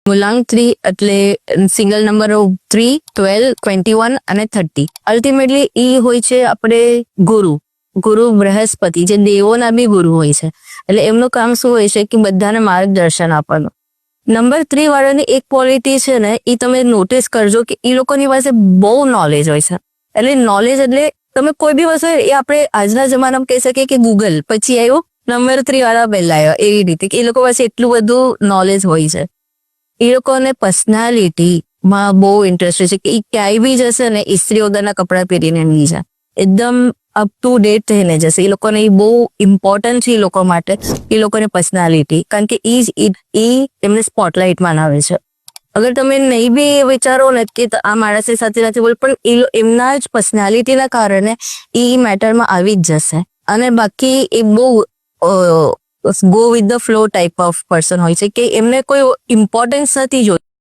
મૂલાંક 3 એટલે સિંગલ નંબરો 3, 12, 21 અને 30. અલ્ટિમેટલી ઈ હોય છે આપણે ગુરુ બૃહસ્પતિ, જે દેવોના બી ગુરુ હોય છે. એટલે એમનું કામ શું હોય છે કે બધાને માર્ગદર્શન આપવાનું. નંબર 3 વાળાની એક ક્વોલિટી છે ને, એ તમે નોટિસ કરજો કે એ લોકોની પાસે બહુ નોલેજ હોય છે. એટલે નોલેજ એટલે તમે કોઈ બી વસ્તુ એ આપણે આજના જમાનામાં કહી શકીએ કે ગૂગલ પછી આવ્યો, નંબર 3 વાળા પહેલા આવ્યો, એવી રીતે કે એ લોકો પાસે એટલું બધું નોલેજ હોય છે. એ લોકોને પર્સનાલિટીમાં બહુ ઇન્ટરેસ્ટ છે કે એ ક્યાંય બી જશે ને ઇસ્ત્રી વગરના કપડાં પહેરીને નહીં જાય, એકદમ અપ ટુ ડેટ થઈને જશે. એ લોકોને એ બહુ ઇમ્પોર્ટન્ટ છે એ લોકો માટે, એ લોકોની પર્સનાલિટી, કારણ કે એ એમને સ્પોટલાઇટમાં આવે છે. અગર તમે નહીં બી વિચારો ને કે આ માણસે સાથે નથી બોલ, પણ એમના જ પર્સનાલિટીના કારણે એ મેટરમાં આવી જ જશે. અને બાકી એ બહુ go with the flow type of person હોય છે કે એમને કોઈ ઇમ્પોર્ટન્સ નથી જોઈ.